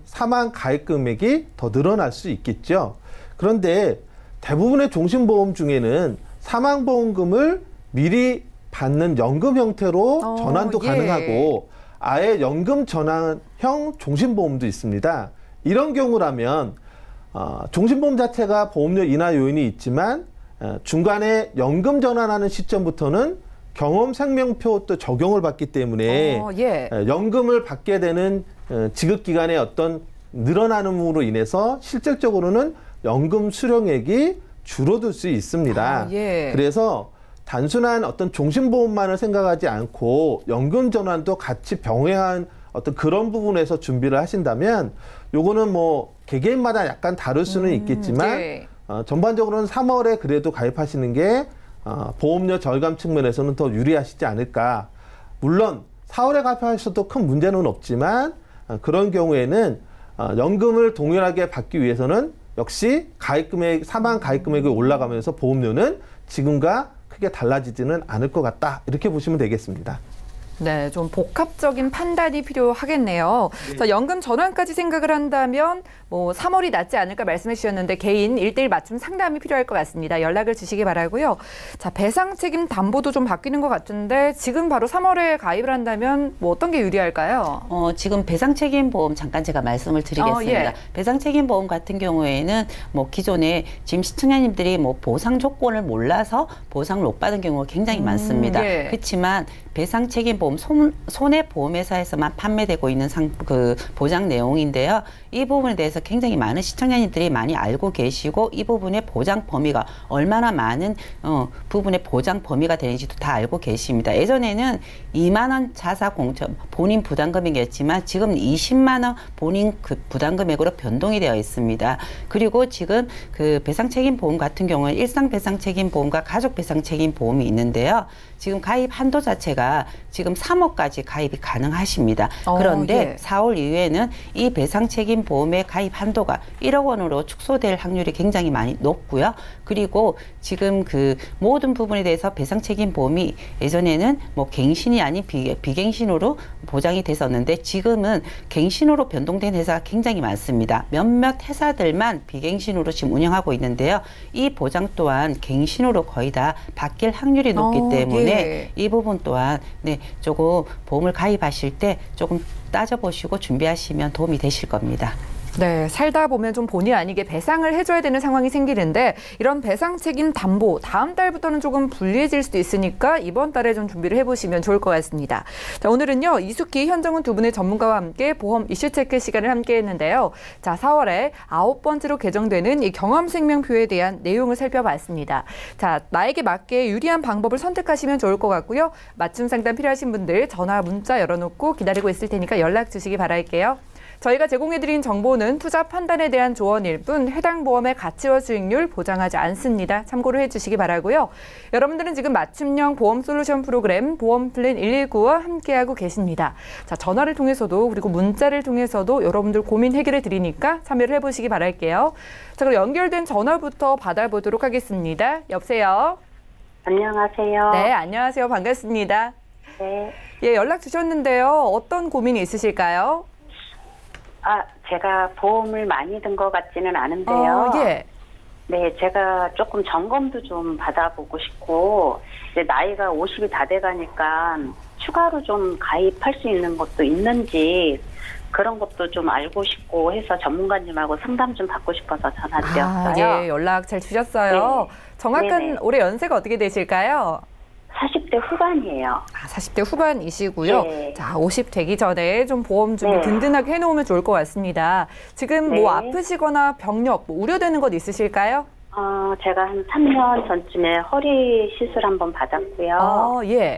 사망 가입 금액이 더 늘어날 수 있겠죠. 그런데 대부분의 종신보험 중에는 사망보험금을 미리 받는 연금 형태로 전환도 가능하고 아예 연금 전환형 종신보험도 있습니다. 이런 경우라면 종신보험 자체가 보험료 인하 요인이 있지만 중간에 연금 전환하는 시점부터는 경험생명표 또 적용을 받기 때문에 연금을 받게 되는 지급기간의 어떤 늘어남으로 인해서 실질적으로는 연금 수령액이 줄어들 수 있습니다. 예. 그래서 단순한 어떤 종신보험만을 생각하지 않고 연금 전환도 같이 병행한 어떤 그런 부분에서 준비를 하신다면 요거는 뭐 개개인마다 약간 다를 수는 있겠지만 네. 전반적으로는 3월에 그래도 가입하시는 게 보험료 절감 측면에서는 더 유리하시지 않을까. 물론 4월에 가입하셔도 큰 문제는 없지만 그런 경우에는 연금을 동일하게 받기 위해서는 역시 가입금액, 사망 가입금액이 올라가면서 보험료는 지금과 크게 달라지지는 않을 것 같다. 이렇게 보시면 되겠습니다. 네, 좀 복합적인 판단이 필요하겠네요. 네. 자, 연금 전환까지 생각을 한다면 뭐 3월이 낫지 않을까 말씀해 주셨는데 개인 1:1 맞춤 상담이 필요할 것 같습니다. 연락을 주시기 바라고요. 자, 배상 책임 담보도 좀 바뀌는 것 같은데 지금 바로 3월에 가입을 한다면 뭐 어떤 게 유리할까요? 지금 배상 책임 보험 잠깐 제가 말씀을 드리겠습니다. 예. 배상 책임 보험 같은 경우에는 뭐 기존에 지금 시청자님들이 뭐 보상 조건을 몰라서 보상을 못 받은 경우가 굉장히 많습니다. 예. 그렇지만 배상 책임 보험 손해보험회사에서만 판매되고 있는 그 보장 내용인데요. 이 부분에 대해서 굉장히 많은 시청자님들이 많이 알고 계시고 이 부분의 보장 범위가 얼마나 많은 부분의 보장 범위가 되는지도 다 알고 계십니다. 예전에는 2만 원 자사 공천 본인 부담금액이었지만 지금 20만 원 본인 그 부담금액으로 변동이 되어 있습니다. 그리고 지금 그 배상 책임 보험 같은 경우는 일상 배상 책임 보험과 가족 배상 책임 보험이 있는데요. 지금 가입 한도 자체가 지금 3억까지 가입이 가능하십니다. 그런데 예. 4월 이후에는 이 배상 책임 보험의 가입 한도가 1억 원으로 축소될 확률이 굉장히 많이 높고요. 그리고 지금 그 모든 부분에 대해서 배상 책임 보험이 예전에는 뭐 갱신이 아닌 비갱신으로 보장이 됐었는데 지금은 갱신으로 변동된 회사가 굉장히 많습니다. 몇몇 회사들만 비갱신으로 지금 운영하고 있는데요. 이 보장 또한 갱신으로 거의 다 바뀔 확률이 높기 때문에 예. 이 부분 또한 네, 조금 보험을 가입하실 때 조금 따져보시고 준비하시면 도움이 되실 겁니다. 네, 살다 보면 좀 본의 아니게 배상을 해줘야 되는 상황이 생기는데 이런 배상 책임 담보 다음 달부터는 조금 불리해질 수도 있으니까 이번 달에 좀 준비를 해보시면 좋을 것 같습니다. 자, 오늘은요 이숙희, 현정훈 두 분의 전문가와 함께 보험 이슈 체크 시간을 함께했는데요. 자, 4월에 9번째로 개정되는 이 경험생명표에 대한 내용을 살펴봤습니다. 자, 나에게 맞게 유리한 방법을 선택하시면 좋을 것 같고요. 맞춤 상담 필요하신 분들 전화, 문자 열어놓고 기다리고 있을 테니까 연락 주시기 바랄게요. 저희가 제공해드린 정보는 투자 판단에 대한 조언일 뿐 해당 보험의 가치와 수익률 보장하지 않습니다. 참고를 해주시기 바라고요. 여러분들은 지금 맞춤형 보험 솔루션 프로그램 보험 플랜 119와 함께하고 계십니다. 자, 전화를 통해서도 그리고 문자를 통해서도 여러분들 고민 해결해 드리니까 참여를 해보시기 바랄게요. 자, 그럼 연결된 전화부터 받아보도록 하겠습니다. 여보세요? 안녕하세요. 네, 안녕하세요. 반갑습니다. 네. 예, 연락 주셨는데요. 어떤 고민이 있으실까요? 제가 보험을 많이 든 것 같지는 않은데요. 예. 네, 제가 조금 점검도 좀 받아보고 싶고, 이제 나이가 50이 다 돼가니까 추가로 좀 가입할 수 있는 것도 있는지 그런 것도 좀 알고 싶고 해서 전문가님하고 상담 좀 받고 싶어서 전화드렸어요. 예, 연락 잘 주셨어요. 네. 정확한 네네. 올해 연세가 어떻게 되실까요? 40대 후반이에요. 40대 후반이시고요. 네. 자, 50 되기 전에 좀 보험 준비 네. 든든하게 해놓으면 좋을 것 같습니다. 지금 네. 뭐 아프시거나 병력, 뭐 우려되는 것 있으실까요? 제가 한 3년 전쯤에 허리 시술 한번 받았고요. 예.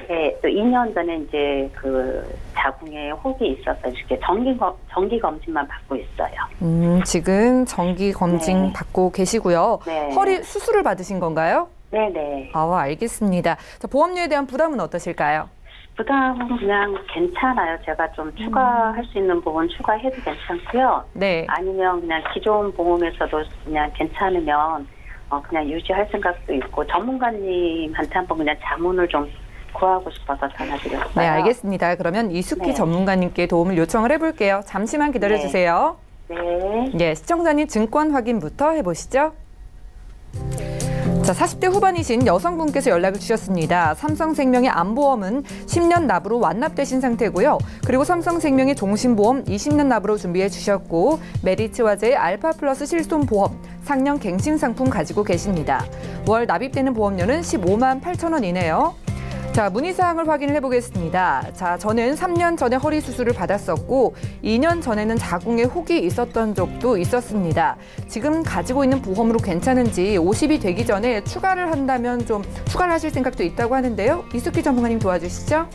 네, 또 2년 전에 이제 그 자궁에 혹이 있어서 이렇게 정기 검진만 받고 있어요. 지금 정기 검진 네. 받고 계시고요. 네. 허리 수술을 받으신 건가요? 네네. 알겠습니다. 자, 보험료에 대한 부담은 어떠실까요? 부담은 그냥 괜찮아요. 제가 좀 추가할 수 있는 부분 추가해도 괜찮고요. 네. 아니면 그냥 기존 보험에서도 그냥 괜찮으면 그냥 유지할 생각도 있고 전문가님한테 한번 그냥 자문을 좀 구하고 싶어서 전화드렸어요. 네, 알겠습니다. 그러면 이숙희 네. 전문가님께 도움을 요청을 해볼게요. 잠시만 기다려주세요. 네. 네, 시청자님 증권 확인부터 해보시죠. 자, 40대 후반이신 여성분께서 연락을 주셨습니다. 삼성생명의 암보험은 10년 납으로 완납되신 상태고요. 그리고 삼성생명의 종신보험 20년 납으로 준비해 주셨고 메리츠화재의 알파플러스 실손보험, 상령 갱신 상품 가지고 계십니다. 월 납입되는 보험료는 15만 8천 원이네요. 자, 문의사항을 확인해 보겠습니다. 자, 저는 3년 전에 허리 수술을 받았었고 2년 전에는 자궁에 혹이 있었던 적도 있었습니다. 지금 가지고 있는 보험으로 괜찮은지 50이 되기 전에 추가를 한다면 좀 추가를 하실 생각도 있다고 하는데요. 이숙희 전문가님 도와주시죠.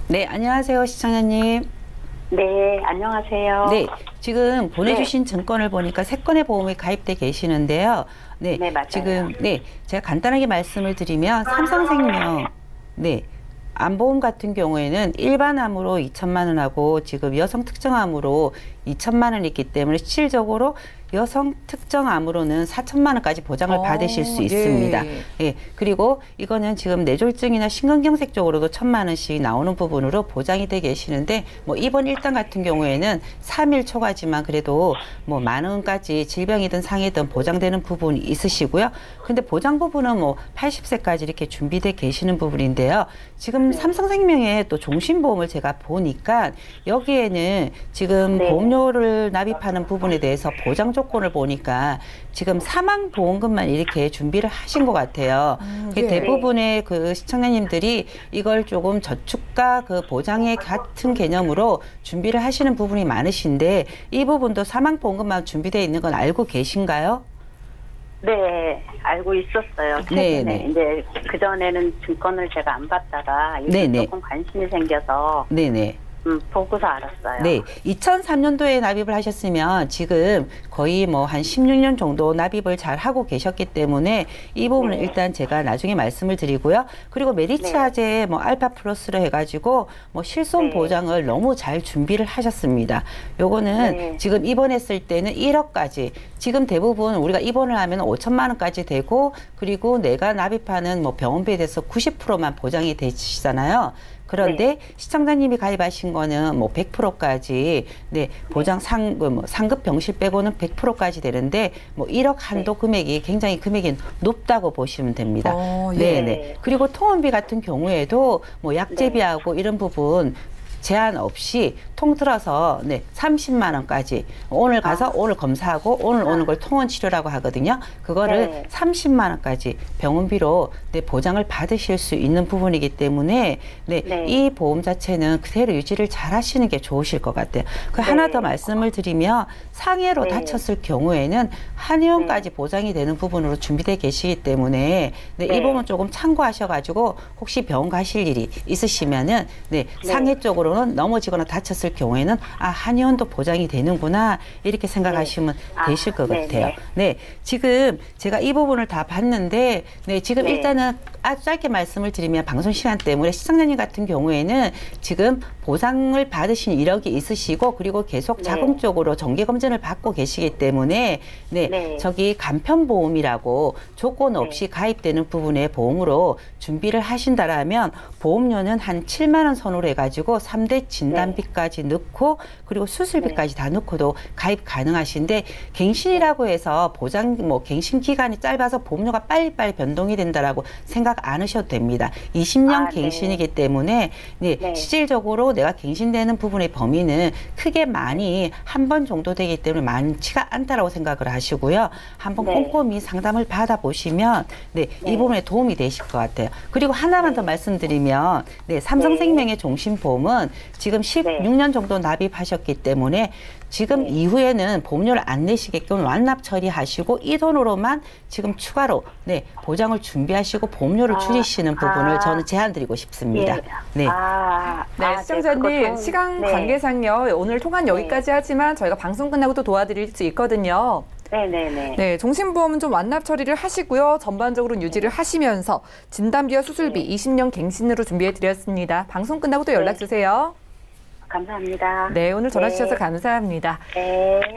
네, 안녕하세요, 시청자님. 네, 안녕하세요. 네, 지금 보내주신 증권을 보니까 3건의 보험에 가입돼 계시는데요. 네, 네, 맞아요. 지금 제가 간단하게 말씀을 드리면 삼성생명, 암보험 같은 경우에는 일반암으로 2천만 원하고 지금 여성 특정암으로 2천만 원이 있기 때문에 실질적으로 여성 특정암으로는 4천만 원까지 보장을 받으실 수 있습니다. 예. 그리고 이거는 지금 뇌졸중이나 심근경색 쪽으로도 1,000만 원씩 나오는 부분으로 보장이 돼 계시는데 뭐 입원 1단 같은 경우에는 3일 초과지만 그래도 뭐 만 원까지 질병이든 상해든 보장되는 부분이 있으시고요. 근데 보장 부분은 뭐 80세까지 이렇게 준비돼 계시는 부분인데요. 지금 삼성생명의 또 종신보험을 제가 보니까 여기에는 지금 보험료를 납입하는 부분에 대해서 보장 조건을 보니까 지금 사망보험금만 이렇게 준비를 하신 것 같아요. 대부분의 그 시청자님들이 이걸 조금 저축과 그 보장의 같은 개념으로 준비를 하시는 부분이 많으신데 이 부분도 사망보험금만 준비되어 있는 건 알고 계신가요? 네, 알고 있었어요. 최근에 이제 그 전에는 증권을 제가 안 받다가 이제 조금 관심이 생겨서 보고서 알았어요. 네, 2003년도에 납입을 하셨으면 지금 거의 뭐 한 16년 정도 납입을 잘 하고 계셨기 때문에 이 부분은 일단 제가 나중에 말씀을 드리고요. 그리고 메리츠아제 뭐 알파 플러스로 해가지고 뭐 실손 보장을 너무 잘 준비를 하셨습니다. 요거는 지금 입원했을 때는 1억까지 지금 대부분 우리가 입원을 하면 5천만 원까지 되고 그리고 내가 납입하는 뭐 병원비에 대해서 90%만 보장이 되시잖아요. 그런데 시청자님이 가입하신 거는 뭐 100%까지 보장 상급 병실 빼고는 100%까지 되는데 뭐 1억 한도 금액이 굉장히 금액이 높다고 보시면 됩니다. 그리고 통원비 같은 경우에도 뭐 약제비하고 이런 부분 제한 없이 통틀어서 30만 원까지 오늘 가서 오늘 검사하고 오늘 오는 걸 통원 치료라고 하거든요. 그거를 30만 원까지 병원비로 보장을 받으실 수 있는 부분이기 때문에 이 보험 자체는 그대로 유지를 잘 하시는 게 좋으실 것 같아요. 그 하나 더 말씀을 드리면 상해로 다쳤을 경우에는 한의원까지 보장이 되는 부분으로 준비되어 계시기 때문에 이 부분 조금 참고하셔가지고 혹시 병원 가실 일이 있으시면은 상해 쪽으로 넘어지거나 다쳤을 경우에는 아 한의원도 보장이 되는구나 이렇게 생각하시면 되실 것 같아요. 지금 제가 이 부분을 다 봤는데 지금 일단은 아주 짧게 말씀을 드리면 방송 시간 때문에 시청자님 같은 경우에는 지금 보상을 받으신 이력이 있으시고 그리고 계속 자궁적으로 정기검진을 받고 계시기 때문에 저기 간편보험이라고 조건 없이 가입되는 부분의 보험으로 준비를 하신다라면 보험료는 한 7만 원 선으로 해가지고 3대 진단비까지 넣고 그리고 수술비까지 다 넣고도 가입 가능하신데 갱신이라고 해서 보장 뭐 갱신 기간이 짧아서 보험료가 빨리빨리 변동이 된다라고 생각 안 하셔도 됩니다. 20년 갱신이기 때문에 실질적으로 내가 갱신되는 부분의 범위는 크게 많이 한 번 정도 되기 때문에 많지가 않다라고 생각을 하시고요. 한번 꼼꼼히 상담을 받아보시면 이 부분에 도움이 되실 것 같아요. 그리고 하나만 더 말씀드리면 삼성생명의 종신보험은 지금 16년 정도 납입하셨기 때문에 지금 이후에는 보험료를 안 내시게끔 완납 처리하시고 이 돈으로만 지금 추가로 보장을 준비하시고 보험료를 줄이시는 부분을 저는 제안드리고 싶습니다. 시청자님 시간 관계상요 오늘 통화는 여기까지 하지만 저희가 방송 끝나고 또 도와드릴 수 있거든요. 종신보험은 좀 완납 처리를 하시고요. 전반적으로 유지를 하시면서 진단비와 수술비 20년 갱신으로 준비해드렸습니다. 방송 끝나고 또 연락 주세요. 감사합니다. 오늘 전화 주셔서 감사합니다.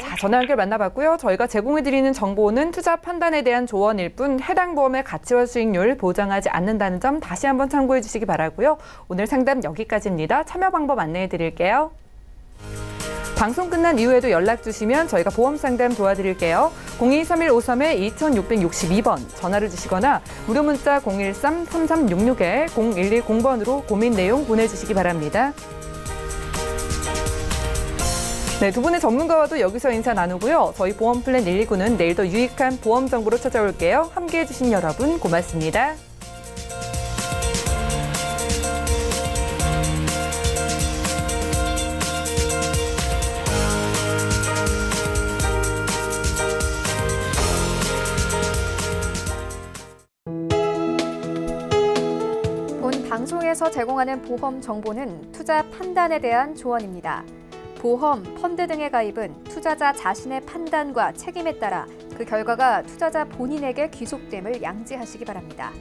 자, 전화 연결 만나봤고요. 저희가 제공해드리는 정보는 투자 판단에 대한 조언일 뿐 해당 보험의 가치와 수익률 보장하지 않는다는 점 다시 한번 참고해 주시기 바라고요. 오늘 상담 여기까지입니다. 참여 방법 안내해드릴게요. 방송 끝난 이후에도 연락 주시면 저희가 보험 상담 도와드릴게요. 023153-2662번 전화를 주시거나 무료 문자 013-3366-0110번으로 고민 내용 보내주시기 바랍니다. 두 분의 전문가와도 여기서 인사 나누고요. 저희 보험 플랜 119는 내일 더 유익한 보험 정보로 찾아올게요. 함께해 주신 여러분 고맙습니다. 방송에서 제공하는 보험 정보는 투자 판단에 대한 조언입니다. 보험, 펀드 등의 가입은 투자자 자신의 판단과 책임에 따라 그 결과가 투자자 본인에게 귀속됨을 양지하시기 바랍니다.